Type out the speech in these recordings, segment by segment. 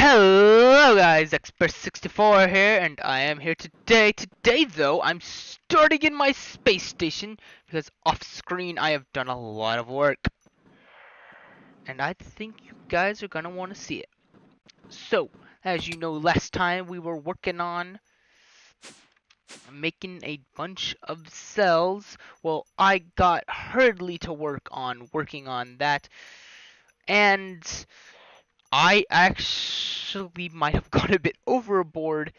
Hello guys, Expert64 here, and I am here today. Today though, I'm starting in my space station, because off screen I have done a lot of work. And I think you guys are gonna want to see it. So, as you know, last time we were working on making a bunch of cells. Well, I got Hurley to working on that, and I actually might have gone a bit overboard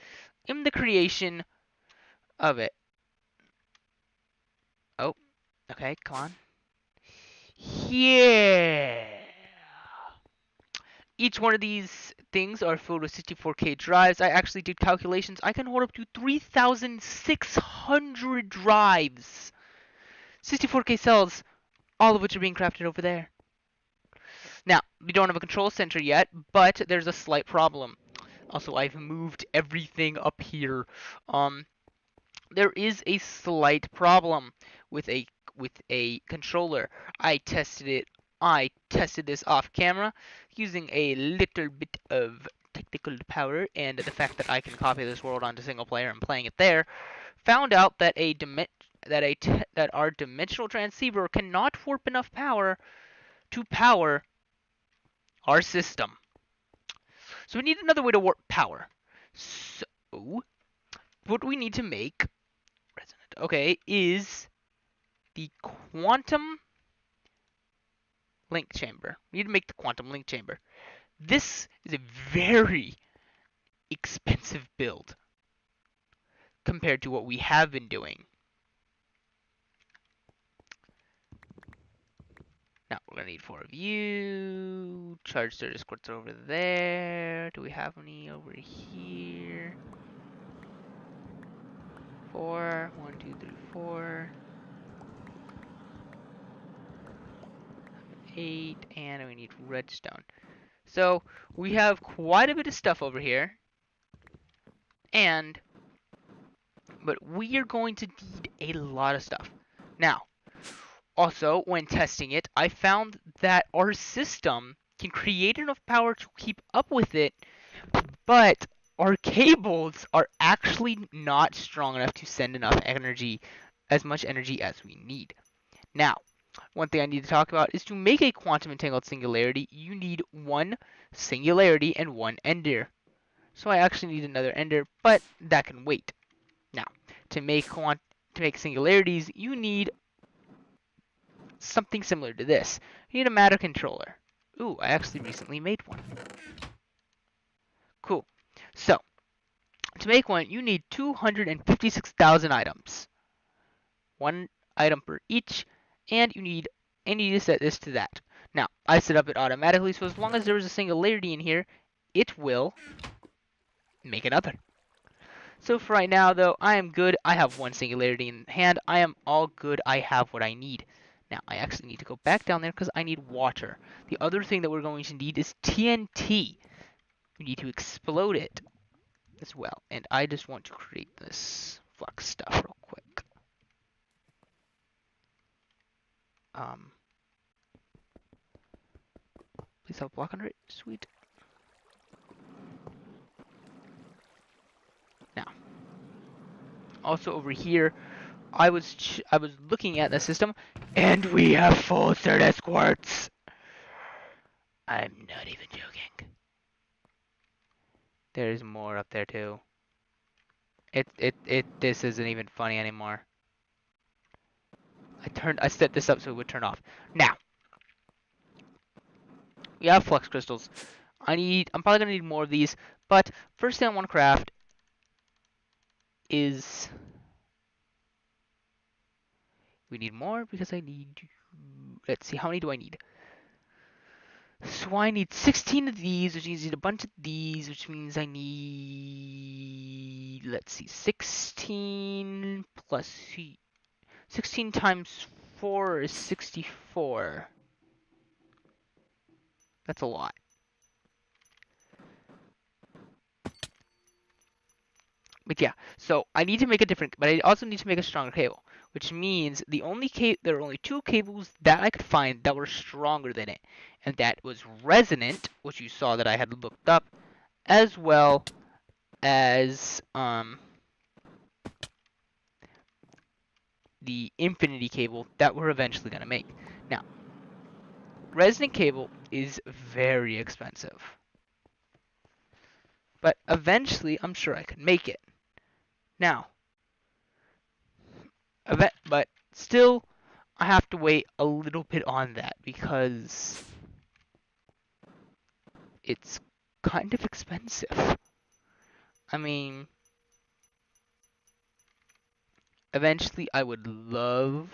in the creation of it. Oh, okay, come on. Yeah! Each one of these things are filled with 64K drives. I actually did calculations. I can hold up to 3,600 drives. 64K cells, all of which are being crafted over there. Now, we don't have a control center yet, but there's a slight problem. Also, I've moved everything up here. There is a slight problem with a controller. I tested this off camera using a little bit of technical power and the fact that I can copy this world onto single player and playing it there. Found out that that our dimensional transceiver cannot warp enough power to power our system. So we need another way to warp power. So what we need to make, okay, is the quantum link chamber. We need to make the quantum link chamber. This is a very expensive build compared to what we have been doing. Now we're gonna need 4 of you. Charge their discords over there. Do we have any over here? 4. 1, 2, 3, 4. 8, and we need redstone. So we have quite a bit of stuff over here, but we are going to need a lot of stuff. Now, also, when testing it, I found that our system can create enough power to keep up with it, but our cables are actually not strong enough to send enough energy, as much energy as we need. Now, one thing I need to talk about is to make a quantum entangled singularity, you need 1 singularity and 1 ender. So I actually need another ender, but that can wait. Now, to make singularities, you need something similar to this. You need a matter controller. Ooh, I actually recently made one. Cool. So, to make one, you need 256,000 items. 1 item per each, and you need to set this to that. Now, I set up it automatically, so as long as there is a singularity in here, it will make another. So for right now, though, I am good. I have 1 singularity in hand. I am all good. I have what I need. Now, I actually need to go back down there because I need water. The other thing that we're going to need is TNT. We need to explode it as well. And I just want to create this flux stuff real quick. Please have a block under it. Sweet. Now, also over here, I was looking at the system, and we have full Certus quartz. I'm not even joking. There's more up there too. This isn't even funny anymore. I set this up so it would turn off. Now, we have flux crystals. I'm probably gonna need more of these, but first thing I want to craft is, we need more because I need, let's see, how many do I need? So I need 16 of these, which means I need a bunch of these, which means I need, let's see, 16 plus 16 times 4 is 64. That's a lot. But yeah, so I need to make a different, but I also need to make a stronger cable, which means there are only 2 cables that I could find that were stronger than it, and that was resonant, which you saw that I had looked up, as well as the infinity cable that we're eventually going to make. Now, resonant cable is very expensive, but eventually I'm sure I could make it. Now, but still, I have to wait a little bit on that because it's kind of expensive. I mean, eventually I would love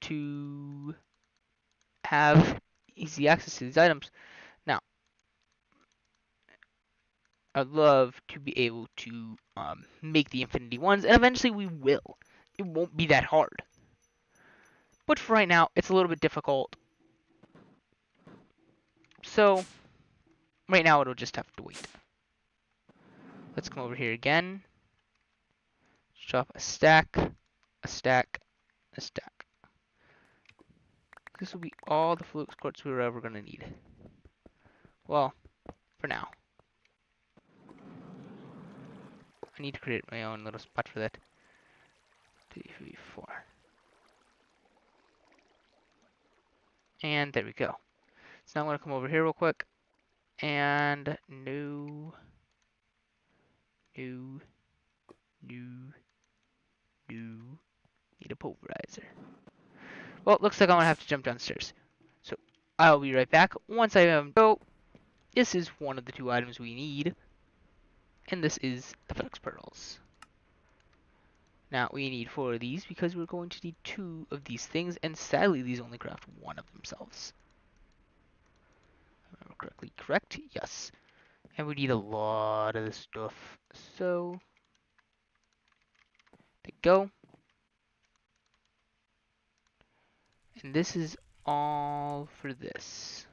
to have easy access to these items. Now, I'd love to be able to make the Infinity ones, and eventually we will. It won't be that hard. But for right now, it's a little bit difficult. So, right now it'll just have to wait. Let's come over here again. Drop a stack, a stack, a stack. This will be all the flux quartz we're ever going to need. Well, for now. I need to create my own little spot for that. 2, 3, 4. And there we go. So now I'm going to come over here real quick. And no. Need a pulverizer. Well, looks like I'm going to have to jump downstairs. So I'll be right back once I am. So this is one of the 2 items we need. And this is the flux pearls. Now we need 4 of these because we're going to need 2 of these things, and sadly these only craft 1 of themselves. If I remember correctly. Correct? Yes. And we need a lot of this stuff. So there you go. And this is all for this.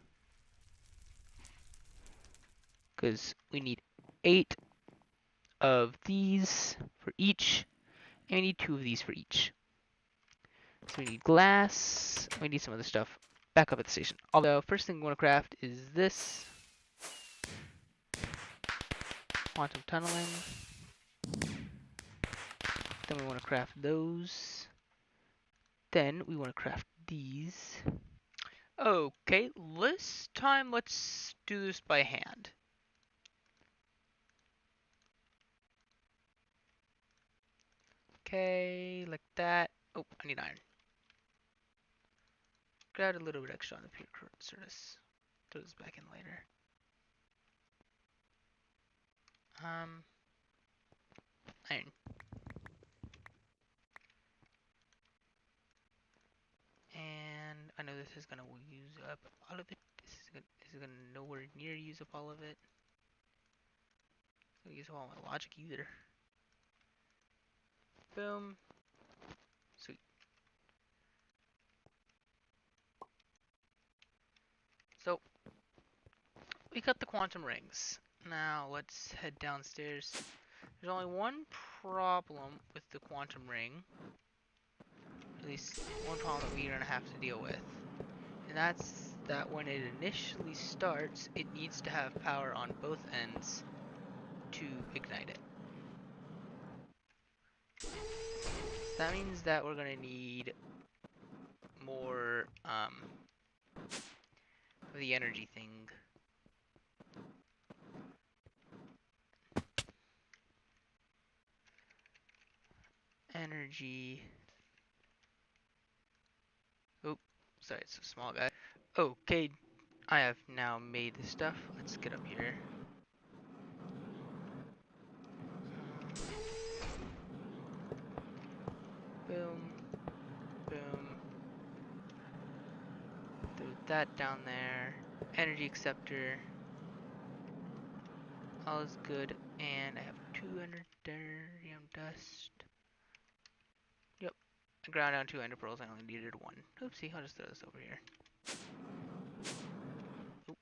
Because we need 8 of these for each, and we need 2 of these for each. So we need glass, we need some other stuff back up at the station. Although, first thing we want to craft is this. Quantum tunneling. Then we want to craft those. Then we want to craft these. Okay, this time let's do this by hand. Okay, like that. Oh, I need iron. Grab a little bit extra on the pure service. Throw this back in later. Iron. And I know this is gonna use up all of it. This is gonna nowhere near use up all of it. Don't use up all my logic either. Boom. Sweet. So we got the quantum rings. Now let's head downstairs. There's only one problem with the quantum ring. At least one problem that we're gonna have to deal with. And that's that when it initially starts, it needs to have power on both ends to ignite it. So that means that we're gonna need more of the energy thing. Energy. Oh, sorry, it's a small guy. Okay, I have now made this stuff. Let's get up here. Boom. Boom. Throw that down there. Energy acceptor. All is good. And I have 200 therium dust. Yep. I ground down 200 pearls. I only needed 1. Oopsie, I'll just throw this over here. Oop.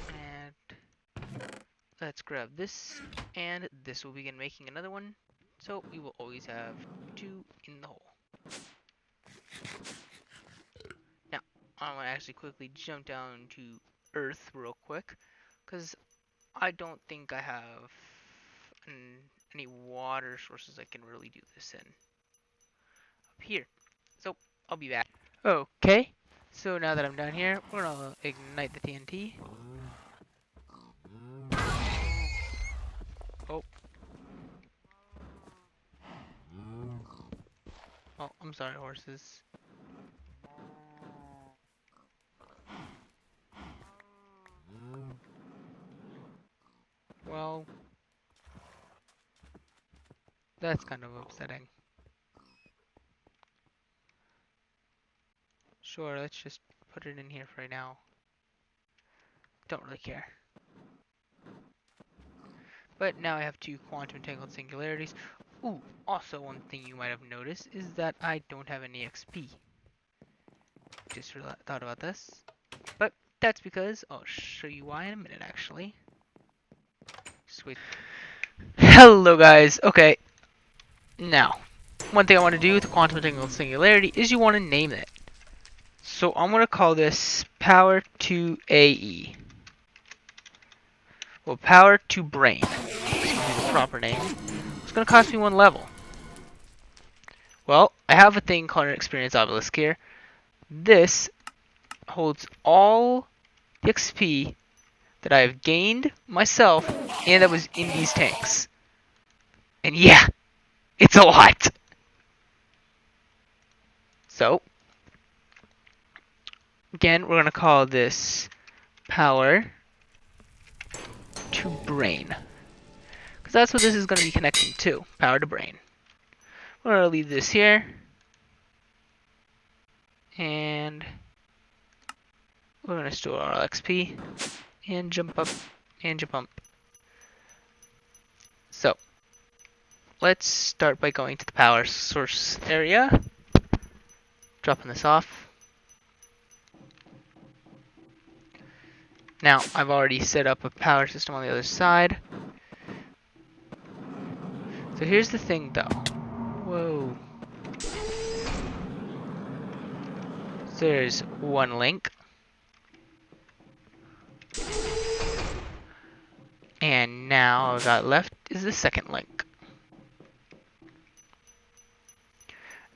And let's grab this, and this will begin making another one. So we will always have 2 in the hole. I'm gonna actually quickly jump down to Earth real quick, because I don't think I have any water sources I can really do this in up here. So I'll be back. Okay, so now that I'm down here, we're gonna ignite the TNT. Oh, oh, I'm sorry, horses. Well, that's kind of upsetting. Sure, let's just put it in here for right now. Don't really care. But now I have two quantum entangled singularities. Ooh, also one thing you might have noticed is that I don't have any XP. Just thought about this. But that's because I'll show you why in a minute, actually. Sweet. Hello, guys. Okay, now, one thing I want to do with the quantum entangled singularity is you want to name it. So I'm going to call this power to AE. Well, power to brain. This would be the proper name. It's going to cost me 1 level. Well, I have a thing called an experience obelisk here. This holds all the XP that I have gained myself and that was in these tanks. And yeah, it's a lot. So, again, we're going to call this power to brain. Because that's what this is going to be connecting to, power to brain. We're going to leave this here. And we're going to store our XP and jump up and jump up. So, let's start by going to the power source area. Dropping this off. Now, I've already set up a power system on the other side. So here's the thing though. Whoa. So there's one link. And now all I've got left is the second link.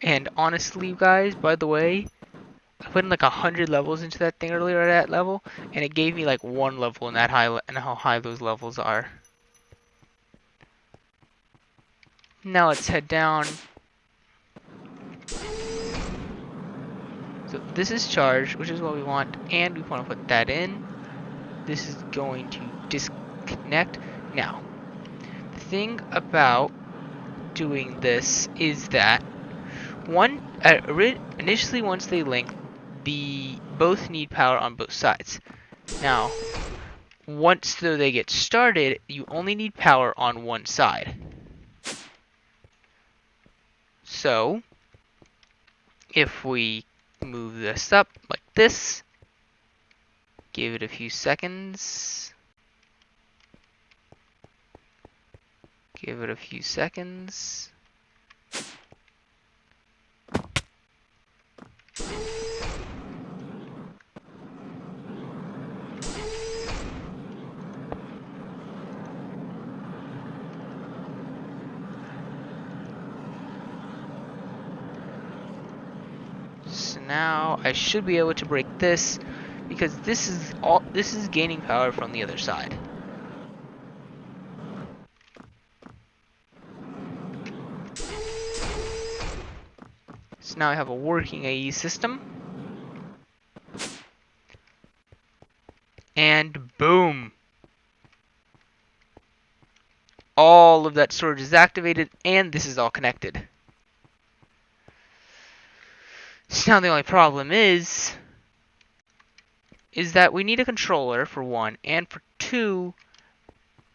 And honestly, guys, by the way, I put in like 100 levels into that thing earlier at that level, and it gave me like 1 level in that high, and how high those levels are. Now let's head down. So this is charged, which is what we want, and we want to put that in. This is going to disconnect. Now, the thing about doing this is that initially once they link, both need power on both sides. Now, once though they get started, you only need power on one side. So, if we move this up like this, give it a few seconds. Give it a few seconds. So now I should be able to break this because this is gaining power from the other side. So now I have a working AE system. And boom! All of that storage is activated and this is all connected. So now the only problem is that we need a controller for one, and for two,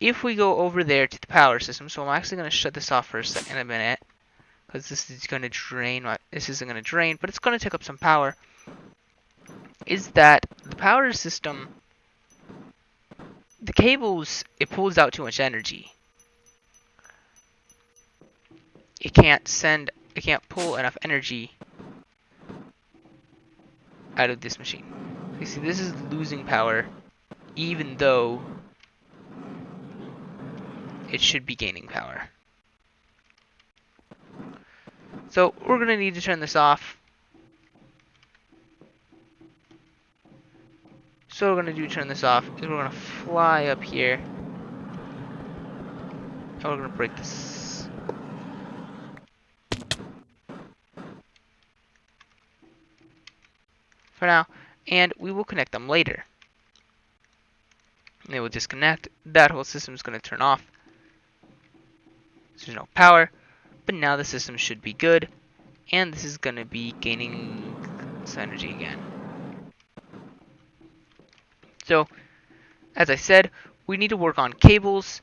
if we go over there to the power system, so I'm actually going to shut this off for a minute, because this is going to drain, this isn't going to drain, but it's going to take up some power, is that the power system, the cables, it pulls out too much energy. It can't pull enough energy out of this machine. You see, this is losing power, even though it should be gaining power. So we're going to need to turn this off. So what we're going to do to turn this off is we're going to fly up here. And we're going to break this. For now. And we will connect them later. And they will disconnect. That whole system is going to turn off. So there's no power. But now the system should be good. And this is going to be gaining some energy again. So, as I said, we need to work on cables.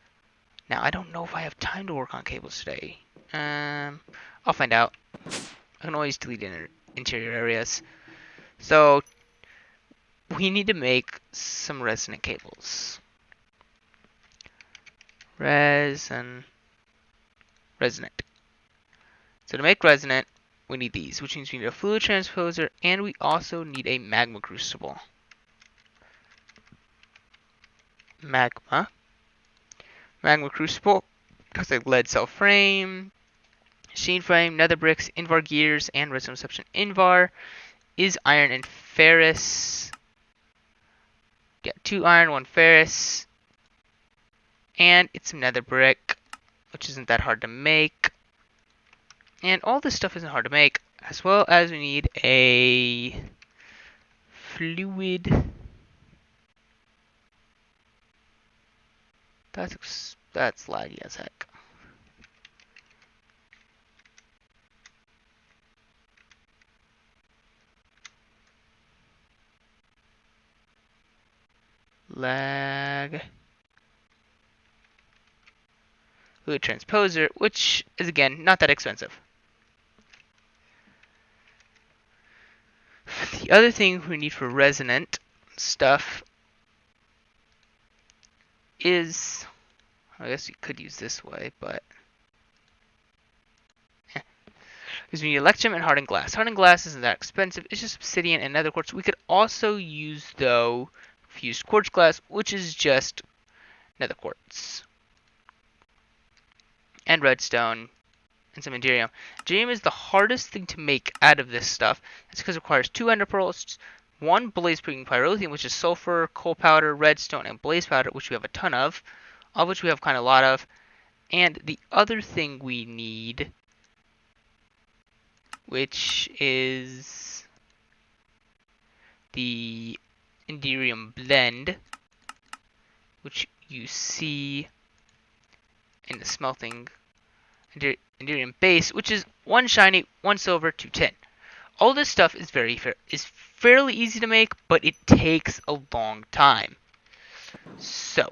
Now, I don't know if I have time to work on cables today. I'll find out. I can always delete interior areas. So, we need to make some resonant cables. Resonant. So to make resonant, we need these, which means we need a fluid transposer, and we also need a magma crucible. Magma crucible, because like lead cell frame, machine frame, nether bricks, Invar gears, and resin reception Invar, is iron and ferrous. Yeah, 2 iron, 1 ferrous, and it's some nether brick, which isn't that hard to make. And all this stuff isn't hard to make, as well as we need a fluid. That's laggy as heck. Lag. Fluid transposer, which is again not that expensive. The other thing we need for resonant stuff is, I guess you could use this way, but because we need electrum and hardened glass. Hardened glass isn't that expensive. It's just obsidian and nether quartz. We could also use, though, fused quartz glass, which is just nether quartz. And redstone. And some Enderium. Enderium is the hardest thing to make out of this stuff. That's because it requires 2 ender pearls, 1 blaze-breaking pyrotheum, which is sulfur, coal powder, redstone, and blaze powder, which we have a ton of which we have kind of a lot of. And the other thing we need, which is the Enderium blend, which you see in the smelting Enderium base, which is 1 shiny, 1 silver, 2 tin. All this stuff is fairly easy to make, but it takes a long time. So,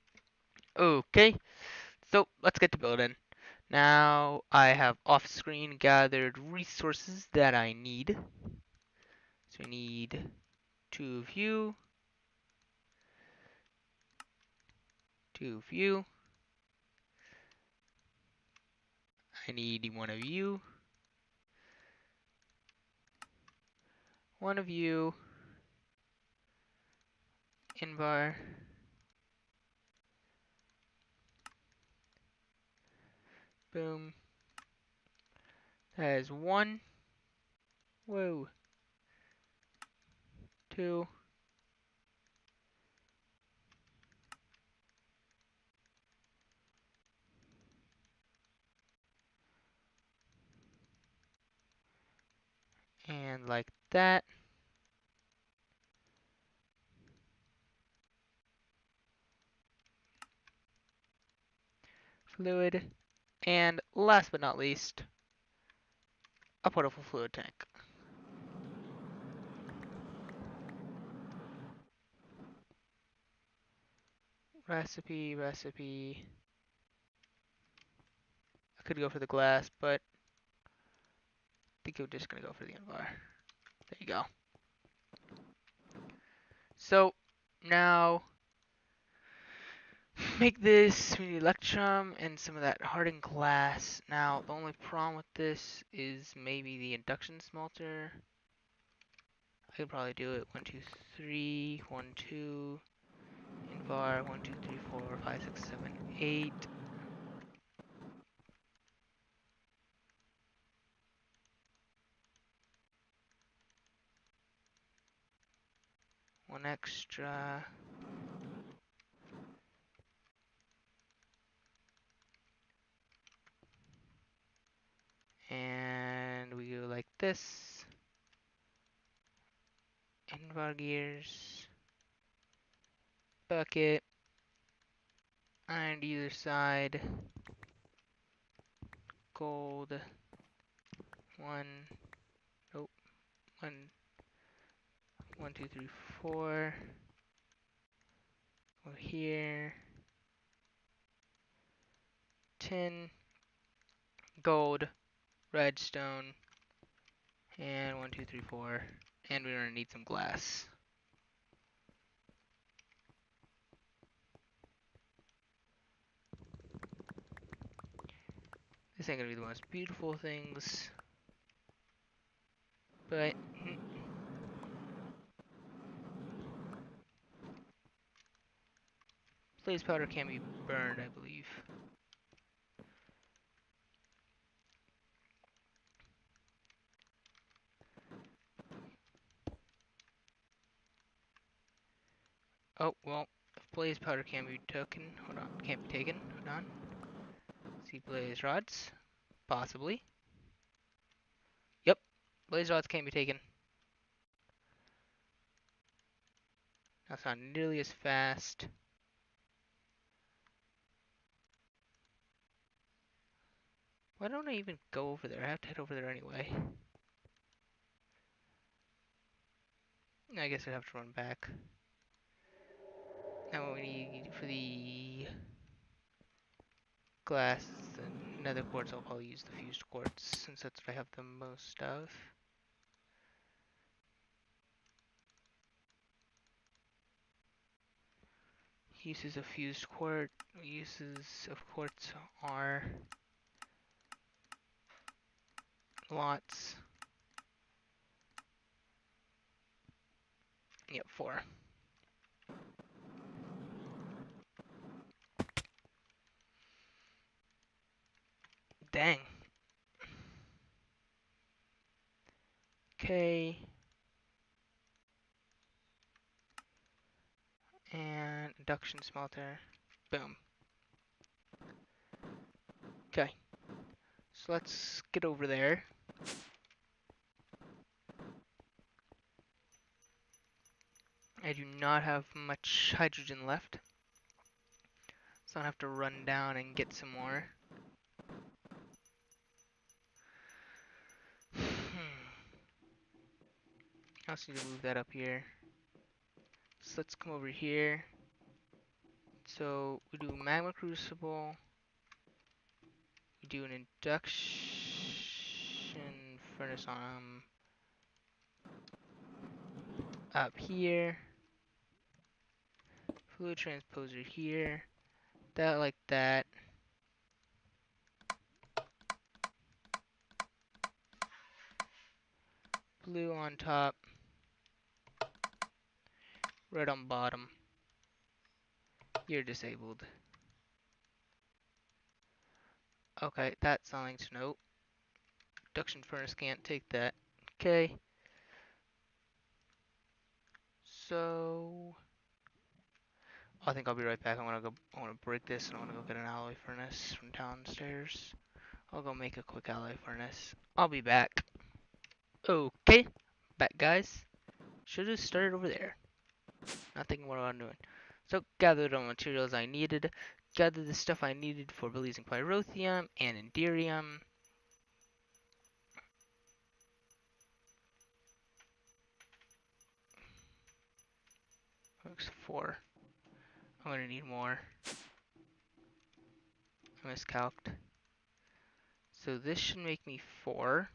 okay, so let's get to building. Now I have off-screen gathered resources that I need. So I need 2 of you, 2 of you. I need 1 of you, 1 of you. Invar. Boom. That is 1. Whoa. 2. And like that. Fluid. And last but not least, a portable fluid tank. Recipe. I could go for the glass, but I think we're just gonna go for the Invar. There you go. So now make this. We need electrum and some of that hardened glass. Now the only problem with this is maybe the induction smelter. I could probably do it. 1, 2, 3, 1, 2, in var, 1, 2, 3, 4, 5, 6, 7, 8. One extra. And we go like this. Invar gears. Bucket. And either side. Gold. One. Nope. One. 1, 2, 3, 4. Go here. Tin. Gold. Redstone. And 1, 2, 3, 4. And we're gonna need some glass. This ain't gonna be the most beautiful things, but blaze powder can be burned, I believe. Oh, well, if blaze powder can be taken, hold on, can't be taken, hold on. See blaze rods, possibly. Yep, blaze rods can't be taken. That's not nearly as fast. Why don't I even go over there? I have to head over there anyway. I guess I'd have to run back. Now what we need for the glass, the nether quartz, I'll probably use the fused quartz, since that's what I have the most of. Uses of fused quartz, uses of quartz are lots. Yep, 4. Dang. Okay. And induction smelter. Boom. Okay. So let's get over there. I do not have much hydrogen left, so I'll have to run down and get some more. I also need to move that up here. So let's come over here. So we do magma crucible. We do an induction furnace on up here. Fluid transposer here. That like that. Blue on top. Red on bottom. You're disabled. Okay, that's something to note. Induction furnace can't take that. Okay. So I think I'll be right back. I wanna break this and I wanna go get an alloy furnace from downstairs. I'll go make a quick alloy furnace. I'll be back. Okay. Back guys. Should have started over there. Not thinking what I'm doing. So gathered all the materials I needed. Gathered the stuff I needed for releasing pyrotheum and enderium. Looks 4. I'm gonna need more. I miscalced. So this should make me 4.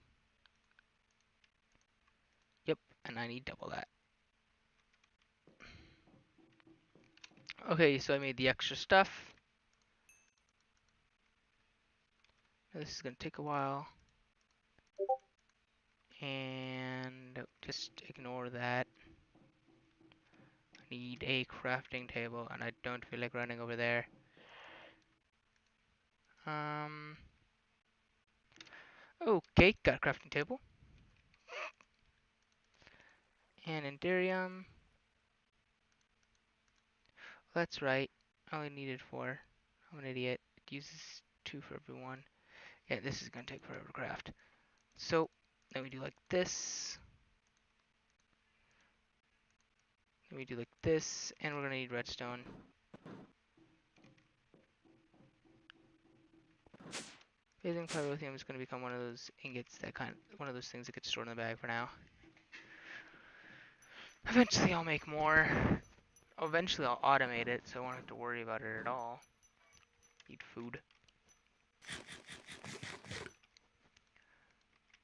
Yep, and I need double that. Okay, so I made the extra stuff. This is gonna take a while. And just ignore that. I need a crafting table, and I don't feel like running over there. Okay, got a crafting table. And Enderium. That's right. I only needed 4. I'm an idiot. It uses 2 for everyone. Yeah, this is gonna take forever to craft. So, then we do like this. Then we do like this, and we're gonna need redstone. Phasing pyrotheum is gonna become one of those ingots that one of those things that gets stored in the bag for now. Eventually I'll make more. Eventually I'll automate it, so I won't have to worry about it at all. Need food.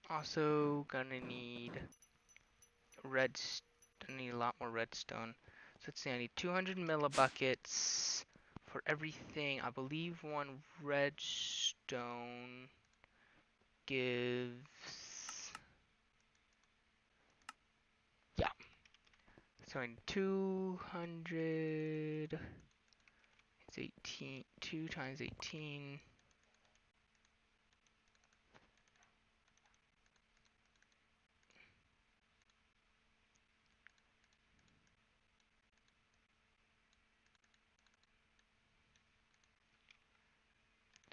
Also gonna need I need a lot more redstone. So let's see, I need 200 millibuckets for everything. I believe 1 redstone gives... Yeah. So I need 200... It's 18. 2 times 18...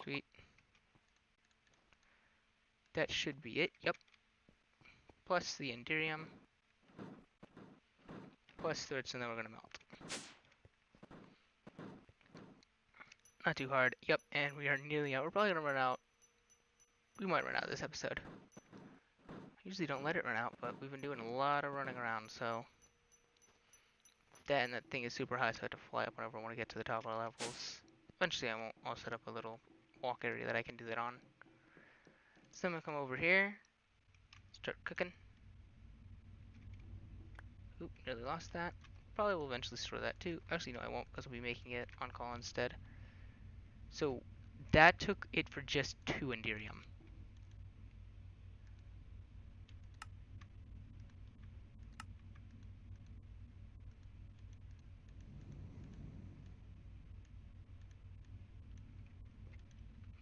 Sweet. That should be it. Yep. Plus the Enderium. Plus the redstone that we're gonna melt. Not too hard. Yep, and we are nearly out. We're probably gonna run out. We might run out this episode. Usually don't let it run out, but we've been doing a lot of running around, so... That thing is super high, so I have to fly up whenever I want to get to the top of the levels. Eventually I'll set up a little walk area that I can do that on. So I'm gonna come over here. Start cooking. Oop, nearly lost that. Probably will eventually store that too. Actually, no, I won't, because I'll be making it on call instead. So, that took it for just 2 Enderium.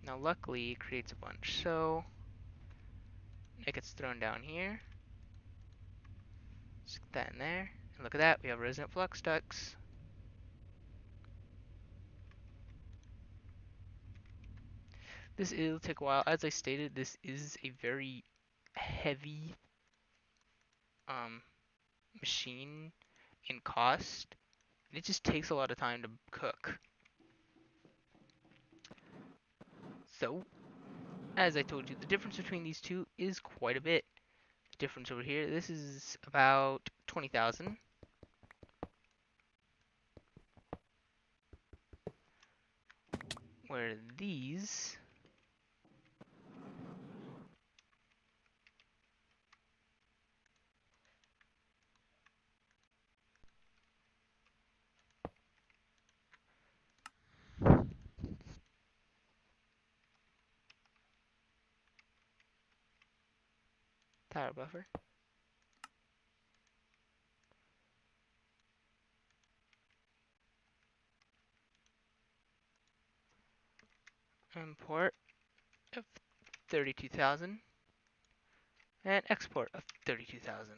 Now, luckily, it creates a bunch. So, it gets thrown down here. Stick that in there. And look at that, we have resonant flux ducts. This will take a while. As I stated, this is a very heavy machine in cost. It just takes a lot of time to cook. So, as I told you, the difference between these two is quite a bit. The difference over here, this is about 20,000. Where these... Tire buffer. Import of 32,000. And export of 32,000.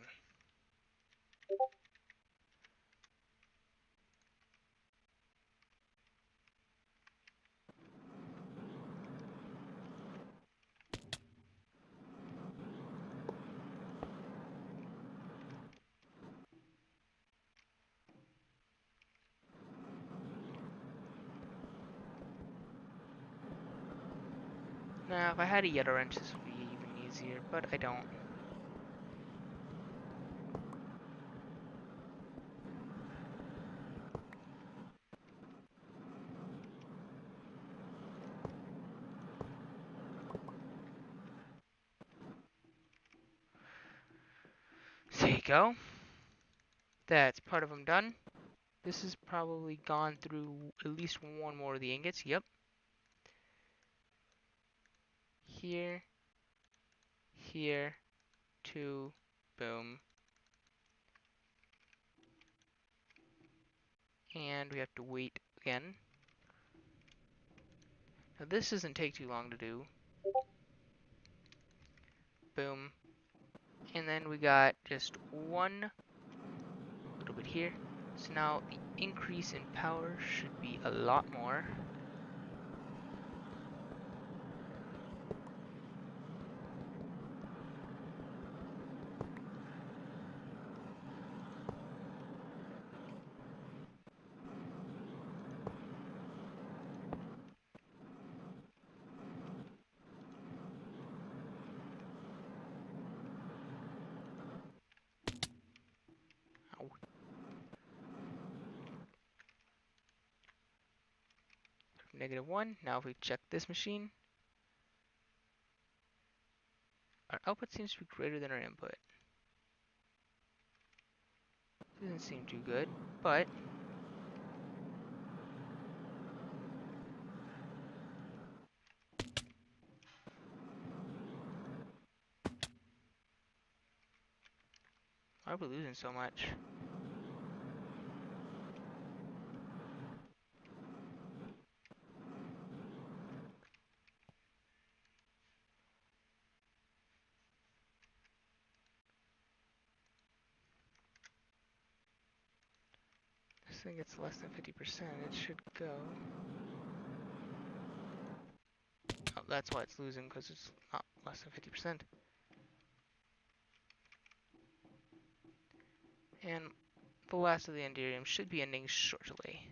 Now, if I had a Yeta wrench, this would be even easier, but I don't. So there you go. That's part of them done. This has probably gone through at least 1 more of the ingots. Yep. Here. Here. 2, boom. And we have to wait again. Now this doesn't take too long to do. Boom. And then we got just one little bit here. So now the increase in power should be a lot more. Ow. -1. Now if we check this machine, our output seems to be greater than our input. Doesn't seem too good, but why are we losing so much? This thing gets less than 50%. It should go. Oh, that's why it's losing, because it's not less than 50%. And the last of the Enderium should be ending shortly.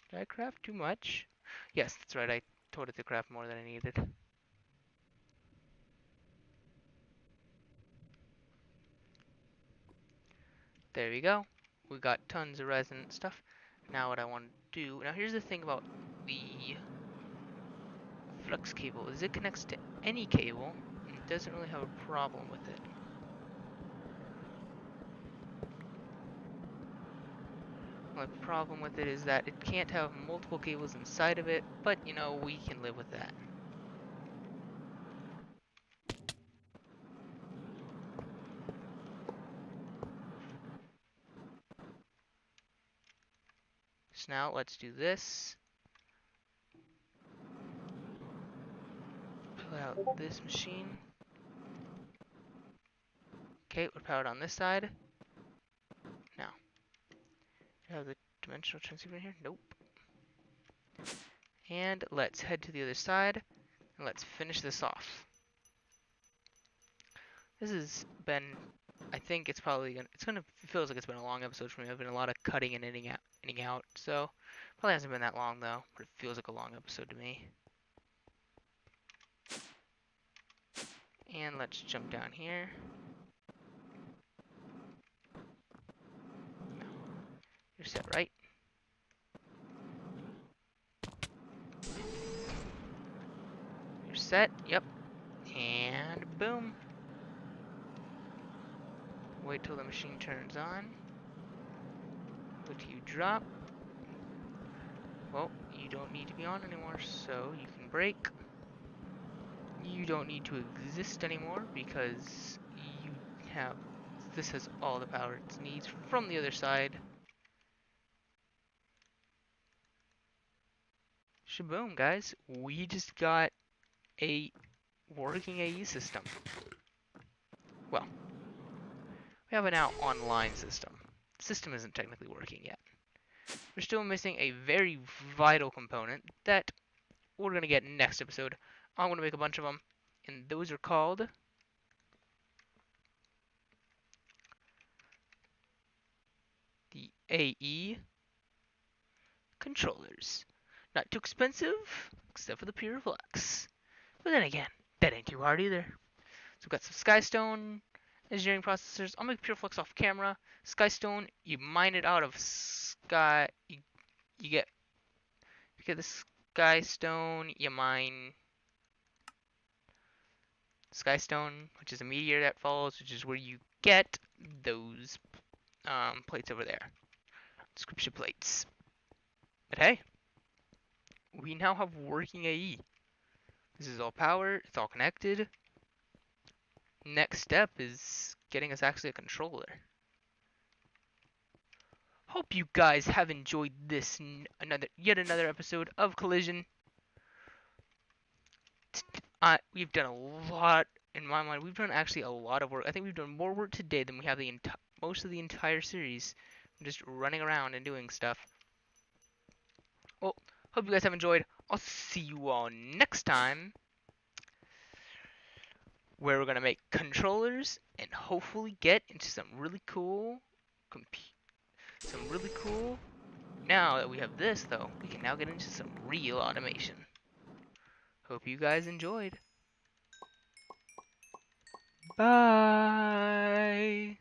Did I craft too much? Yes, that's right. I told it to craft more than I needed. There we go. We got tons of resonant stuff. Now what I want to do... Now here's the thing about the flux cable, is it connects to any cable, and it doesn't really have a problem with it. The only problem with it is that it can't have multiple cables inside of it, but you know, we can live with that. So now let's do this. Pull out this machine. Okay, we're powered on this side. Now, do you have the dimensional transceiver in here? Nope. And let's head to the other side, and let's finish this off. This has been, I think it's probably gonna, it feels like it's been a long episode for me. I've been a lot of cutting and ending out, so probably hasn't been that long though, but it feels like a long episode to me. And let's jump down here. No, you're set right. You're set, yep. And boom. Wait till the machine turns on. Let you drop. Well, you don't need to be on anymore, so you can break. You don't need to exist anymore because you have, this has all the power it needs from the other side. Shaboom, guys. We just got a working AE system. Well, we have a now online system. The system isn't technically working yet. We're still missing a very vital component that we're going to get next episode. I'm going to make a bunch of them, and those are called the AE controllers. Not too expensive, except for the Pureflux. But then again, that ain't too hard either. So we've got some Skystone engineering processors. I'll make Pureflux off camera. Skystone, you mine it out of sky. You get the Skystone. You mine Skystone, which is a meteor that falls, which is where you get those plates over there, description plates. But hey, we now have working AE. This is all power, it's all connected. Next step is getting us actually a controller. Hope you guys have enjoyed this yet another episode of Collision. We've done a lot, in my mind, we've done actually a lot of work. I think we've done more work today than we have most of the entire series. Just running around and doing stuff. Well, hope you guys have enjoyed. I'll see you all next time, where we're gonna make controllers and hopefully get into some really cool Now that we have this, though, we can now get into some real automation. Hope you guys enjoyed. Bye.